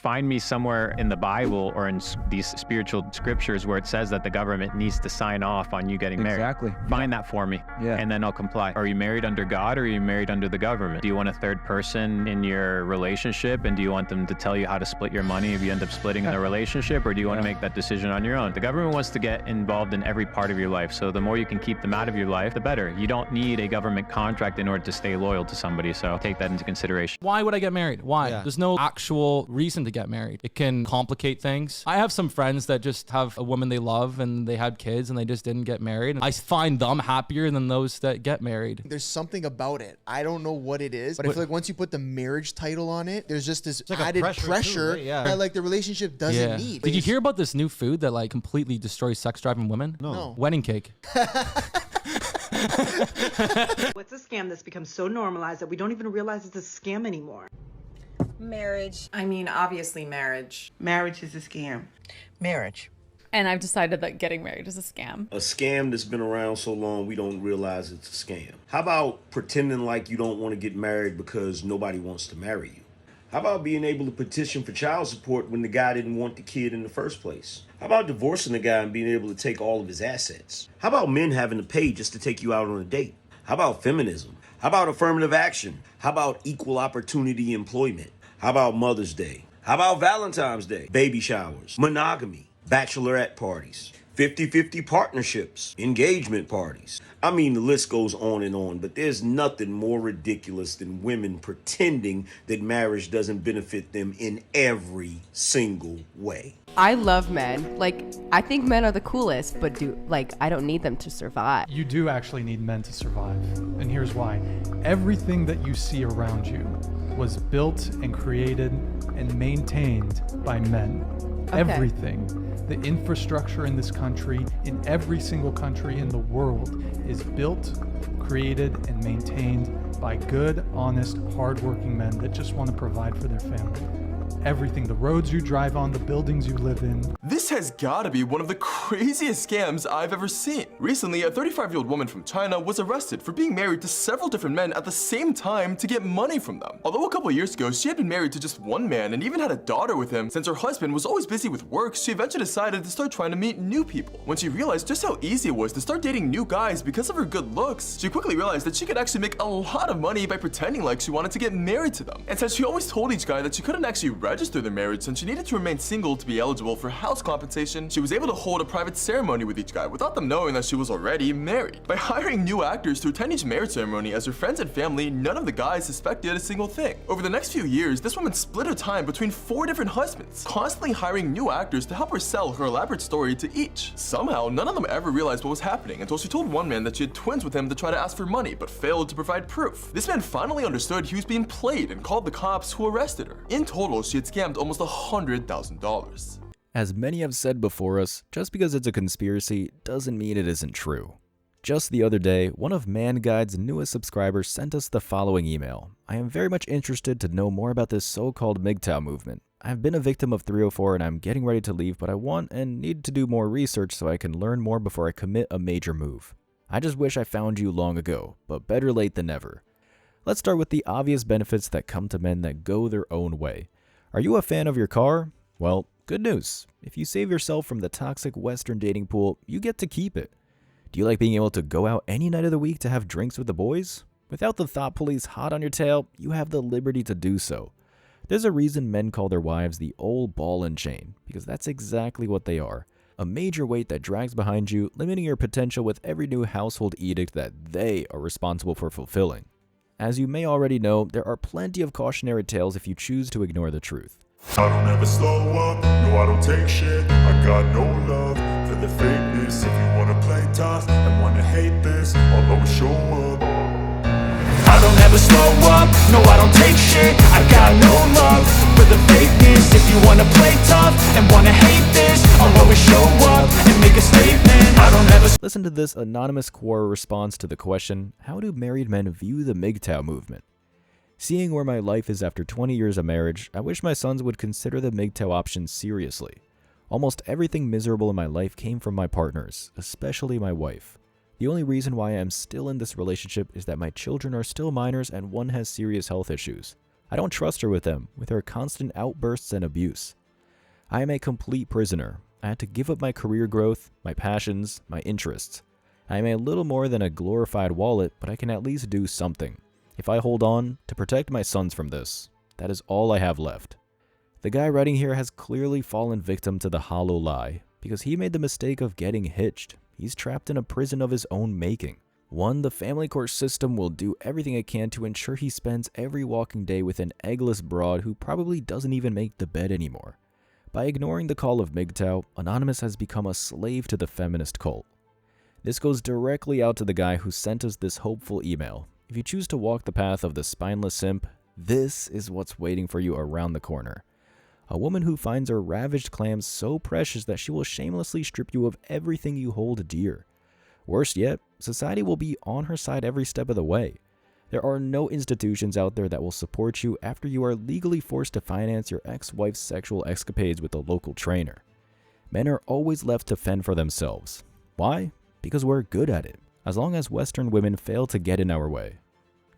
Find me somewhere in the Bible or in these spiritual scriptures where it says that the government needs to sign off on you getting married. Exactly. Find that for me, and then I'll comply. Are you married under God or are you married under the government? Do you want a third person in your relationship, and do you want them to tell you how to split your money if you end up splitting the relationship, or do you want to make that decision on your own? The government wants to get involved in every part of your life, so the more you can keep them out of your life, the better. You don't need a government contract in order to stay loyal to somebody, so take that into consideration. Why would I get married? Why? There's no actual reason to get married. It can complicate things. I have some friends that just have a woman they love and they had kids and they just didn't get married. I find them happier than those that get married. There's something about it. I don't know what it is, but I feel like once you put the marriage title on it, there's just this like added pressure too, right? that like the relationship doesn't need. Did you hear about this new food that like completely destroys sex drive in women? No. Wedding cake. What's a scam that's become so normalized that we don't even realize it's a scam anymore? Marriage. I mean, obviously marriage. Marriage is a scam. Marriage. And I've decided that getting married is a scam. A scam that's been around so long we don't realize it's a scam. How about pretending like you don't want to get married because nobody wants to marry you? How about being able to petition for child support when the guy didn't want the kid in the first place? How about divorcing the guy and being able to take all of his assets? How about men having to pay just to take you out on a date? How about feminism? How about affirmative action? How about equal opportunity employment? How about Mother's Day? How about Valentine's Day? Baby showers, monogamy, bachelorette parties, 50-50 partnerships, engagement parties. I mean, the list goes on, but there's nothing more ridiculous than women pretending that marriage doesn't benefit them in every single way. I love men. Like, I think men are the coolest, but I don't need them to survive. You do actually need men to survive. And here's why. Everything that you see around you was built and created and maintained by men. Okay. Everything. The infrastructure in this country, in every single country in the world, is built, created, and maintained by good, honest, hardworking men that just want to provide for their family. Everything, the roads you drive on, the buildings you live in. This has gotta be one of the craziest scams I've ever seen. Recently, a 35-year-old woman from China was arrested for being married to several different men at the same time to get money from them. Although a couple years ago, she had been married to just one man and even had a daughter with him, since her husband was always busy with work, she eventually decided to start trying to meet new people. When she realized just how easy it was to start dating new guys because of her good looks, she quickly realized that she could actually make a lot of money by pretending like she wanted to get married to them. And since she always told each guy that she couldn't actually register their marriage since she needed to remain single to be eligible for house compensation, she was able to hold a private ceremony with each guy without them knowing that she was already married. By hiring new actors to attend each marriage ceremony as her friends and family, none of the guys suspected a single thing. Over the next few years, this woman split her time between 4 different husbands, constantly hiring new actors to help her sell her elaborate story to each. Somehow, none of them ever realized what was happening until she told one man that she had twins with him to try to ask for money, but failed to provide proof. This man finally understood he was being played and called the cops, who arrested her. In total, she had scammed almost $100,000. As many have said before us, just because it's a conspiracy doesn't mean it isn't true. Just the other day, one of ManGuide's newest subscribers sent us the following email. I am very much interested to know more about this so-called MTOW movement. I've been a victim of 304 and I'm getting ready to leave, but I want and need to do more research so I can learn more before I commit a major move. I just wish I found you long ago, but better late than never. Let's start with the obvious benefits that come to men that go their own way. Are you a fan of your car? Well, good news. If you save yourself from the toxic Western dating pool, you get to keep it. Do you like being able to go out any night of the week to have drinks with the boys? Without the thought police hot on your tail, you have the liberty to do so. There's a reason men call their wives the old ball and chain, because that's exactly what they are. A major weight that drags behind you, limiting your potential with every new household edict that they are responsible for fulfilling. As you may already know, there are plenty of cautionary tales if you choose to ignore the truth. I don't ever slow up, no I don't take shit. I got no love for the fakeness. If you wanna play tough and wanna hate this, I'll always show up. I don't ever slow up, no I don't take shit. I got no love for the fakeness. If you wanna play tough and wanna hate this, I'll always show up and make a statement. I don't ever. Listen to this anonymous Quora response to the question, how do married men view the MTOW movement? Seeing where my life is after 20 years of marriage, I wish my sons would consider the MTOW option seriously. Almost everything miserable in my life came from my partners, especially my wife. The only reason why I am still in this relationship is that my children are still minors and one has serious health issues. I don't trust her with them, with her constant outbursts and abuse. I am a complete prisoner. I had to give up my career growth, my passions, my interests. I am a little more than a glorified wallet, but I can at least do something. If I hold on, to protect my sons from this, that is all I have left. The guy writing here has clearly fallen victim to the hollow lie, because he made the mistake of getting hitched. He's trapped in a prison of his own making. One, the family court system will do everything it can to ensure he spends every walking day with an eggless broad who probably doesn't even make the bed anymore. By ignoring the call of MTOW, Anonymous has become a slave to the feminist cult. This goes directly out to the guy who sent us this hopeful email. If you choose to walk the path of the spineless simp, this is what's waiting for you around the corner. A woman who finds her ravaged clams so precious that she will shamelessly strip you of everything you hold dear. Worse yet, society will be on her side every step of the way. There are no institutions out there that will support you after you are legally forced to finance your ex-wife's sexual escapades with a local trainer. Men are always left to fend for themselves. Why? Because we're good at it, as long as Western women fail to get in our way.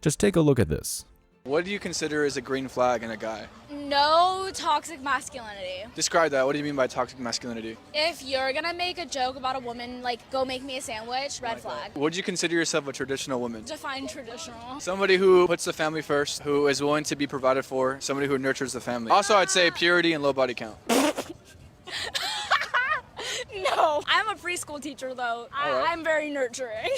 Just take a look at this. What do you consider as a green flag in a guy? No toxic masculinity. Describe that. What do you mean by toxic masculinity? If you're gonna make a joke about a woman, like go make me a sandwich, red flag. Would you consider yourself a traditional woman? Define traditional. Somebody who puts the family first, who is willing to be provided for, somebody who nurtures the family. Also, I'd say purity and low body count. No, I'm a preschool teacher though. I'm very nurturing.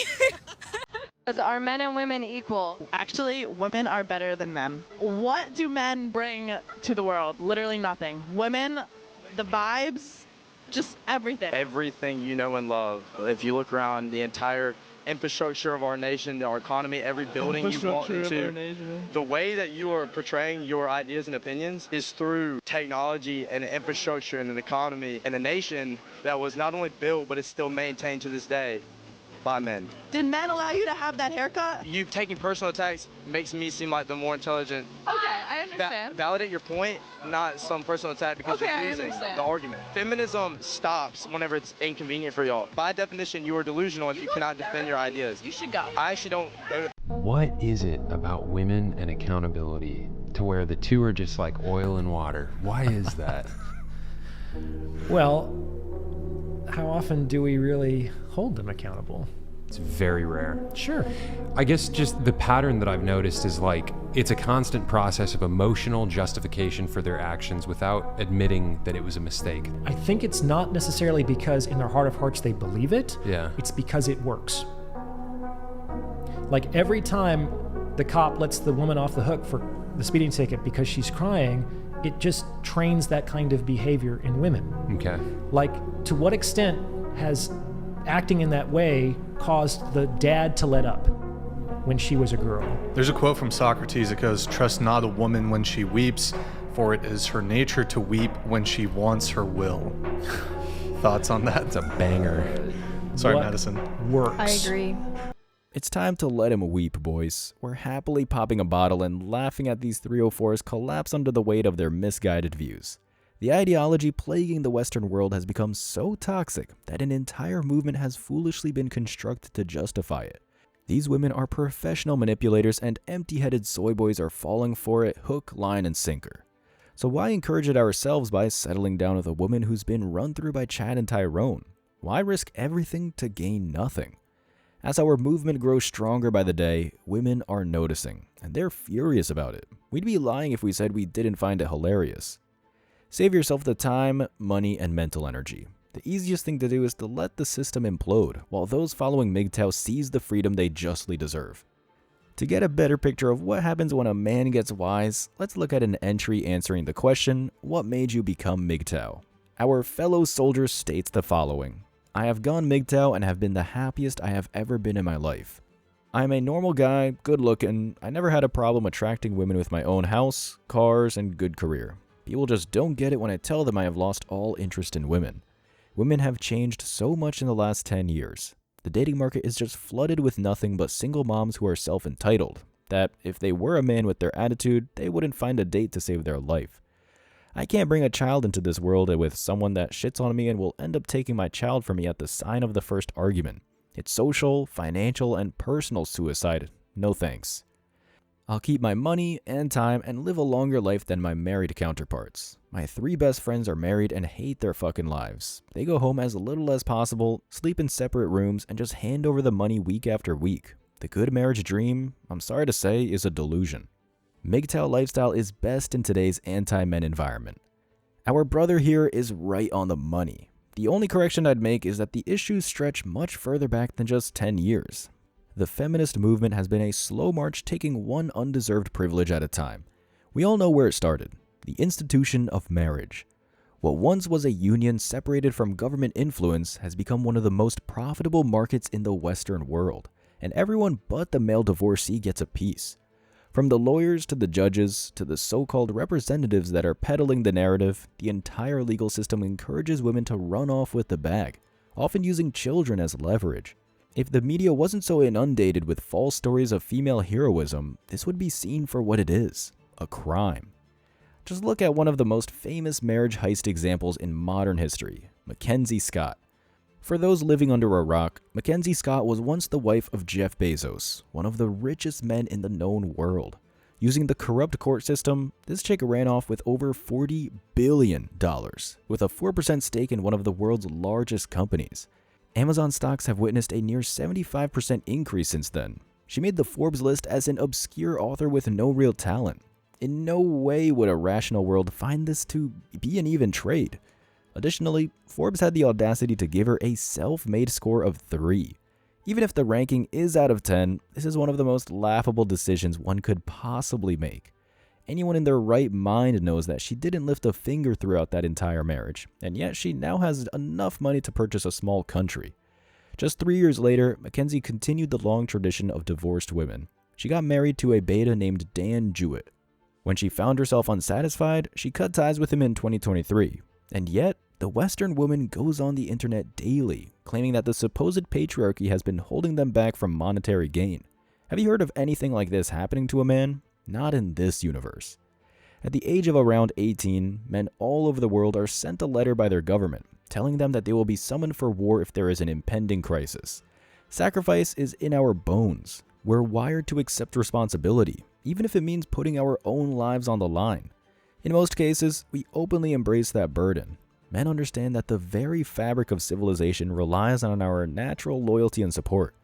Are men and women equal? Actually, women are better than men. What do men bring to the world? Literally nothing. Women, the vibes, just everything. Everything you know and love. If you look around the entire infrastructure of our nation, our economy, every building you walk into, the way that you are portraying your ideas and opinions is through technology and infrastructure and an economy and a nation that was not only built, but is still maintained to this day by men. Did men allow you to have that haircut? You taking personal attacks makes me seem like the more intelligent. Okay, I understand. Validate your point, not some personal attack because you're losing the argument. Feminism stops whenever it's inconvenient for y'all. By definition, you are delusional if you cannot defend your ideas. You should go. I actually don't. What is it about women and accountability to where the two are just like oil and water? Why is that? Well, how often do we really hold them accountable? It's very rare. Sure. I guess just the pattern that I've noticed is like it's a constant process of emotional justification for their actions without admitting that it was a mistake. I think it's not necessarily because in their heart of hearts they believe it. Yeah. It's because it works. Like every time the cop lets the woman off the hook for the speeding ticket because she's crying, it just trains that kind of behavior in women. Okay. Like, to what extent has acting in that way caused the dad to let up when she was a girl? There's a quote from Socrates that goes, "Trust not a woman when she weeps, for it is her nature to weep when she wants her will." Thoughts on that? It's a banger. Sorry, What Madison. Works. I agree. It's time to let him weep, boys. We're happily popping a bottle and laughing at these 304s collapse under the weight of their misguided views. The ideology plaguing the Western world has become so toxic that an entire movement has foolishly been constructed to justify it. These women are professional manipulators and empty-headed soy boys are falling for it hook, line, and sinker. So why encourage it ourselves by settling down with a woman who's been run through by Chad and Tyrone? Why risk everything to gain nothing? As our movement grows stronger by the day, women are noticing, and they're furious about it. We'd be lying if we said we didn't find it hilarious. Save yourself the time, money, and mental energy. The easiest thing to do is to let the system implode, while those following MTOW seize the freedom they justly deserve. To get a better picture of what happens when a man gets wise, let's look at an entry answering the question, what made you become MTOW? Our fellow soldier states the following. I have gone MTOW and have been the happiest I have ever been in my life. I am a normal guy, good looking, I never had a problem attracting women with my own house, cars, and good career. People just don't get it when I tell them I have lost all interest in women. Women have changed so much in the last 10 years. The dating market is just flooded with nothing but single moms who are self-entitled, that if they were a man with their attitude, they wouldn't find a date to save their life. I can't bring a child into this world with someone that shits on me and will end up taking my child from me at the sign of the first argument. It's social, financial, and personal suicide. No thanks. I'll keep my money and time and live a longer life than my married counterparts. My 3 best friends are married and hate their fucking lives. They go home as little as possible, sleep in separate rooms, and just hand over the money week after week. The good marriage dream, I'm sorry to say, is a delusion. MTOW lifestyle is best in today's anti-men environment. Our brother here is right on the money. The only correction I'd make is that the issues stretch much further back than just 10 years. The feminist movement has been a slow march, taking one undeserved privilege at a time. We all know where it started, the institution of marriage. What once was a union separated from government influence has become one of the most profitable markets in the Western world, and everyone but the male divorcee gets a piece. From the lawyers to the judges to the so-called representatives that are peddling the narrative, the entire legal system encourages women to run off with the bag, often using children as leverage. If the media wasn't so inundated with false stories of female heroism, this would be seen for what it is, a crime. Just look at one of the most famous marriage heist examples in modern history, Mackenzie Scott. For those living under a rock, Mackenzie Scott was once the wife of Jeff Bezos, one of the richest men in the known world. Using the corrupt court system, this chick ran off with over $40 billion, with a 4% stake in one of the world's largest companies. Amazon stocks have witnessed a near 75% increase since then. She made the Forbes list as an obscure author with no real talent. In no way would a rational world find this to be an even trade. Additionally, Forbes had the audacity to give her a self-made score of 3. Even if the ranking is out of 10, this is one of the most laughable decisions one could possibly make. Anyone in their right mind knows that she didn't lift a finger throughout that entire marriage, and yet she now has enough money to purchase a small country. Just 3 years later, Mackenzie continued the long tradition of divorced women. She got married to a beta named Dan Jewett. When she found herself unsatisfied, she cut ties with him in 2023. And yet, the Western woman goes on the internet daily, claiming that the supposed patriarchy has been holding them back from monetary gain. Have you heard of anything like this happening to a man? Not in this universe. At the age of around 18, men all over the world are sent a letter by their government, telling them that they will be summoned for war if there is an impending crisis. Sacrifice is in our bones. We're wired to accept responsibility, even if it means putting our own lives on the line. In most cases, we openly embrace that burden. Men understand that the very fabric of civilization relies on our natural loyalty and support.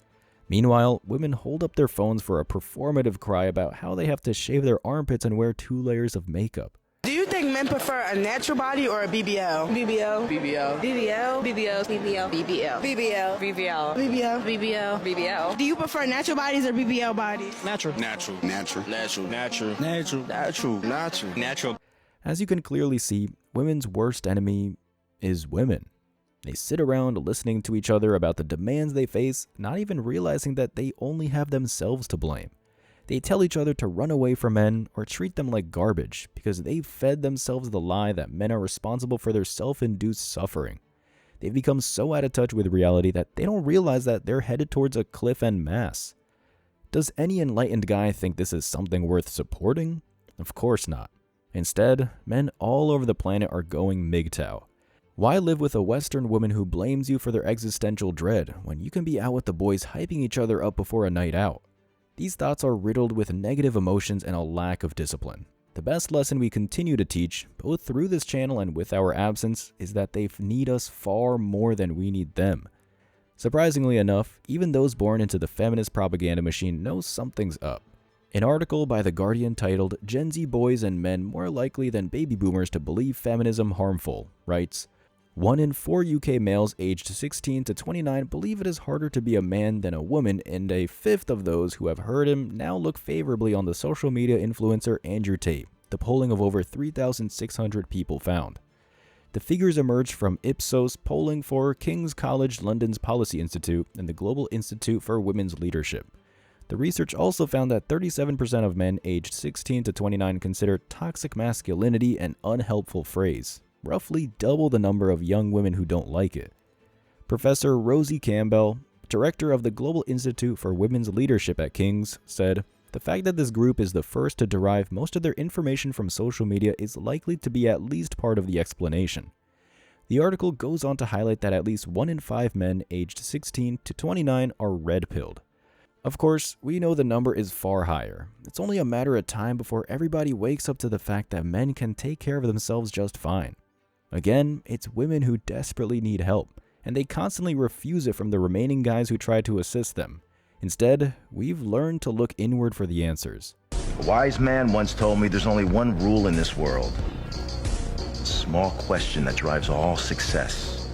Meanwhile, women hold up their phones for a performative cry about how they have to shave their armpits and wear 2 layers of makeup. Do you think men prefer a natural body or a BBL? BBL. BBL. BBL. BBL. BBL. BBL. BBL. BBL. BBL. BBL. BBL. Do you prefer natural bodies or BBL bodies? Natural. Natural. Natural. Natural. Natural. Natural. Natural. Natural. Natural. As you can clearly see, women's worst enemy is women. They sit around listening to each other about the demands they face, not even realizing that they only have themselves to blame. They tell each other to run away from men or treat them like garbage because they've fed themselves the lie that men are responsible for their self-induced suffering. They've become so out of touch with reality that they don't realize that they're headed towards a cliff en masse. Does any enlightened guy think this is something worth supporting? Of course not. Instead, men all over the planet are going MTOW. Why live with a Western woman who blames you for their existential dread when you can be out with the boys hyping each other up before a night out? These thoughts are riddled with negative emotions and a lack of discipline. The best lesson we continue to teach, both through this channel and with our absence, is that they need us far more than we need them. Surprisingly enough, even those born into the feminist propaganda machine know something's up. An article by The Guardian titled "Gen Z Boys and Men More Likely Than Baby Boomers to Believe Feminism Harmful" writes, 1 in 4 UK males aged 16 to 29 believe it is harder to be a man than a woman, and a fifth of those who have heard him now look favorably on the social media influencer Andrew Tate, the polling of over 3,600 people found. The figures emerged from Ipsos polling for King's College London's Policy Institute and the Global Institute for Women's Leadership. The research also found that 37% of men aged 16 to 29 consider toxic masculinity an unhelpful phrase, roughly double the number of young women who don't like it. Professor Rosie Campbell, director of the Global Institute for Women's Leadership at King's, said, "The fact that this group is the first to derive most of their information from social media is likely to be at least part of the explanation." The article goes on to highlight that at least 1 in 5 men aged 16 to 29 are red-pilled. Of course, we know the number is far higher. It's only a matter of time before everybody wakes up to the fact that men can take care of themselves just fine. Again, it's women who desperately need help, and they constantly refuse it from the remaining guys who try to assist them. Instead, we've learned to look inward for the answers. A wise man once told me there's only one rule in this world. A small question that drives all success.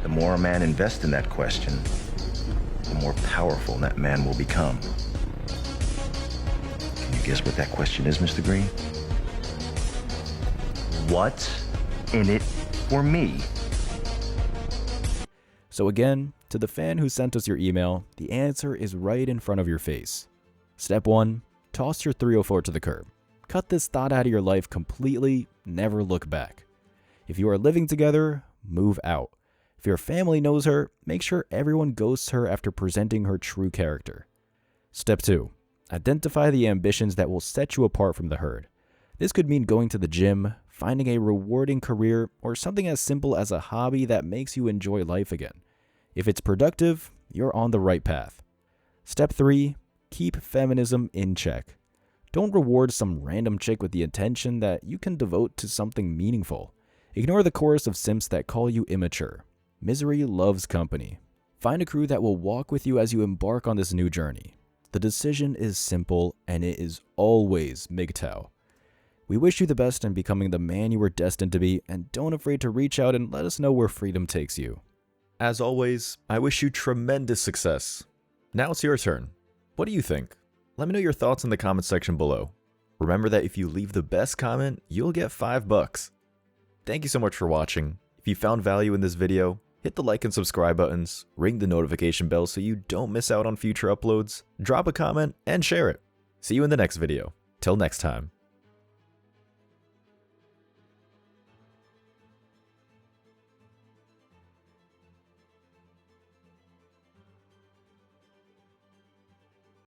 The more a man invests in that question, the more powerful that man will become. Can you guess what that question is, Mr. Green? What's in it for me? So again, to the fan who sent us your email, the answer is right in front of your face. Step 1, toss your 304 to the curb. Cut this thought out of your life completely, never look back. If you are living together, move out. If your family knows her, make sure everyone ghosts her after presenting her true character. Step 2, identify the ambitions that will set you apart from the herd. This could mean going to the gym, finding a rewarding career, or something as simple as a hobby that makes you enjoy life again. If it's productive, you're on the right path. Step 3, keep feminism in check. Don't reward some random chick with the intention that you can devote to something meaningful. Ignore the chorus of simps that call you immature. Misery loves company. Find a crew that will walk with you as you embark on this new journey. The decision is simple, and it is always MTOW. We wish you the best in becoming the man you were destined to be, and don't afraid to reach out and let us know where freedom takes you. As always, I wish you tremendous success. Now it's your turn. What do you think? Let me know your thoughts in the comment section below. Remember that if you leave the best comment, you'll get $5. Thank you so much for watching. If you found value in this video, hit the like and subscribe buttons, ring the notification bell so you don't miss out on future uploads, drop a comment, and share it. See you in the next video. Till next time.